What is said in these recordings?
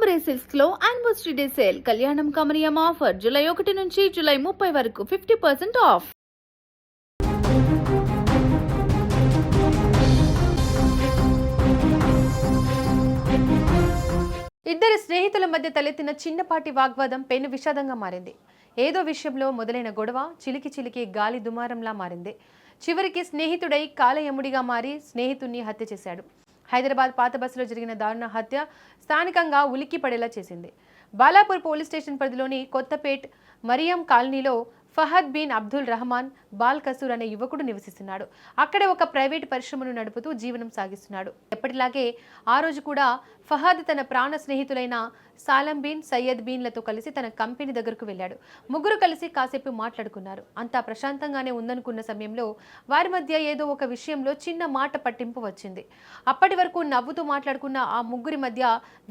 పరంపరే silks లో anniversary day sale కళ్యాణం కమనీయం ఆఫర్ జూలై 1 నుంచి జూలై 30 వరకు 50% ఆఫ్. ఇద్దరు స్నేహితుల మధ్య తలెత్తిన చిన్నపాటి వాగ్వాదం పెను విషాదంగా మారింది. ఏదో విషయంలో మొదలైన గొడవ చిలికి చిలికి గాలి దుమారంలా మారింది. చివరికి స్నేహితుడై కాలయముడిగా మారి స్నేహితుడిని హత్య చేశాడు. హైదరాబాద్ పాత బస్సులో జరిగిన దారుణ హత్య స్థానికంగా ఉలిక్కి పడేలా చేసింది. బాలాపూర్ పోలీస్ స్టేషన్ పరిధిలోని కొత్తపేట్ మరియం కాలనీలో ఫహద్ బిన్ అబ్దుల్ రహమాన్ బాల్ కసూర్ అనే యువకుడు నివసిస్తున్నాడు. అక్కడే ఒక ప్రైవేట్ పరిశ్రమను నడుపుతూ జీవనం సాగిస్తున్నాడు. ఎప్పటిలాగే ఆ రోజు కూడా ఫహద్ తన ప్రాణ స్నేహితులైన సాలం బిన్ సయ్యద్ బిన్లతో కలిసి తన కంపెనీ దగ్గరకు వెళ్ళాడు. ముగ్గురు కలిసి కాసేపు మాట్లాడుకున్నారు. అంతా ప్రశాంతంగానే ఉందనుకున్న సమయంలో వారి మధ్య ఏదో ఒక విషయంలో చిన్న మాట పట్టింపు వచ్చింది. అప్పటి వరకు నవ్వుతూ మాట్లాడుకున్న ఆ ముగ్గురి మధ్య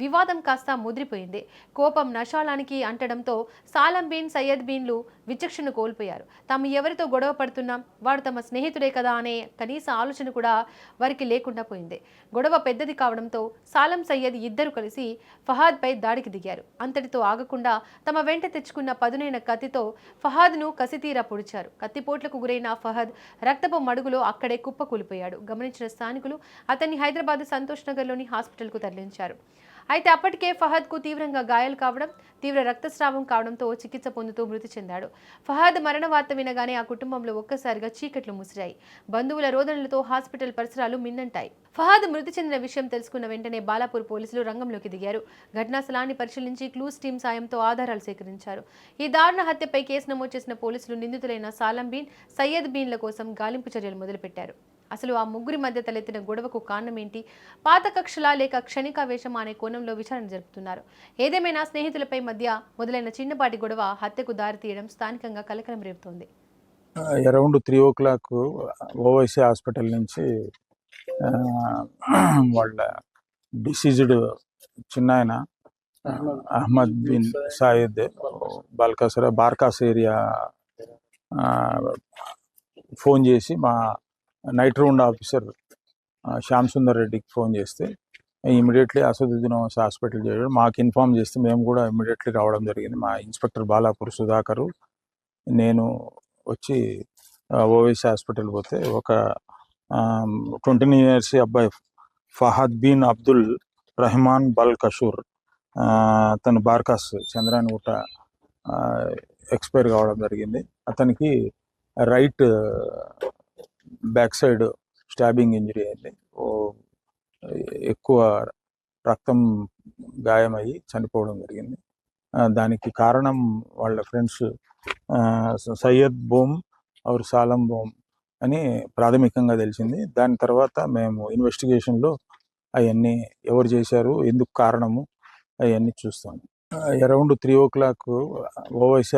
వివాదం కాస్త ముదిరిపోయింది. కోపం నషాలానికి అంటడంతో సాలం బిన్ సయ్యద్ బిన్లు విచక్షణ కోల్పోయారు. తాము ఎవరితో గొడవ పడుతున్నాం, వాడు తమ స్నేహితుడే కదా అనే కనీస ఆలోచన కూడా వారికి లేకుండా పోయింది. గొడవ పెద్దది కావడంతో సాలం సయ్యద్ ఇద్దరు కలిసి ఫహాద్ పై దాడికి దిగారు. అంతటితో ఆగకుండా తమ వెంట తెచ్చుకున్న పదునైన కత్తితో ఫహాద్ను కసితీరా పొడిచారు. కత్తిపోట్లకు గురైన ఫహద్ రక్తపు మడుగులో అక్కడే కుప్పకూలిపోయాడు. గమనించిన స్థానికులు అతన్ని హైదరాబాద్ సంతోష్ నగర్లోని హాస్పిటల్కు తరలించారు. అయితే అప్పటికే ఫహద్కు తీవ్రంగా గాయాలు కావడం, తీవ్ర రక్తస్రావం కావడంతో చికిత్స పొందుతూ మృతి చెందాడు. ఫహద్ మరణ వార్త వినగానే ఆ కుటుంబంలో ఒక్కసారిగా చీకట్లు ముసిరాయి. బంధువుల రోదనలతో హాస్పిటల్ పరిసరాలు మిన్నంటాయి. ఫహద్ మృతి చెందిన విషయం తెలుసుకున్న వెంటనే బాలాపూర్ పోలీసులు రంగంలోకి దిగారు. ఘటనా స్థలాన్ని పరిశీలించి క్లూస్ టీం సాయంతో ఆధారాలు సేకరించారు. ఈ దారుణ హత్యపై కేసు నమోదు చేసిన పోలీసులు నిందితులైన సాలం బిన్ సయ్యద్ బిన్ల కోసం గాలింపు చర్యలు మొదలుపెట్టారు. అసలు ఆ ముగ్గురి మధ్య తలెత్తిన గొడవకు కారణమేంటి, పాత కక్షలా లేక క్షణికావేశమా అనే కోణంలో విచారణ జరుపుతున్నారు. ఏదేమైనా స్నేహితులపై మధ్య మొదలైన చిన్నపాటి గొడవ హత్యకు దారితీయడం స్థానికంగా కలకలం రేపుతోంది. అరౌండ్ 3 o'clock ఓవైసీ హాస్పిటల్ నుంచి వాళ్ళ డిసీజ్డ్ చిన్నాయన అహ్మద్ బిన్ సాయిద్ బాల్కసరా బార్కాస్ ఏరియా ఫోన్ చేసి మా night round officer Shyam Sundar రెడ్డికి ఫోన్ చేస్తే ఇమీడియట్లీ అసదుద్దీన్ ఓవైసీ హాస్పిటల్ చేయడం, మాకు ఇన్ఫామ్ చేస్తే మేము కూడా ఇమీడియట్లీ రావడం జరిగింది. మా ఇన్స్పెక్టర్ బాలాపూర్ సుధాకరు నేను వచ్చి ఓవైసీ హాస్పిటల్ పోతే ఒక 20 years అబ్బాయి ఫహద్ బిన్ అబ్దుల్ రహమాన్ బల్ కషూర్ తను బార్కాస్ చంద్రానిగుట్ట ఎక్స్పైర్ కావడం జరిగింది. అతనికి right back side stabbing injury అయింది. ఎక్కువ రక్తం గాయమయ్యి చనిపోవడం జరిగింది. దానికి కారణం వాళ్ళ ఫ్రెండ్స్ సయ్యద్ బోమ్ ఆర్ సాలం బోమ్ అని ప్రాథమికంగా తెలిసింది. దాని తర్వాత మేము ఇన్వెస్టిగేషన్లో అవన్నీ ఎవరు చేశారు, ఎందుకు కారణము అవన్నీ చూస్తాము. Around 3 o'clock Owaisi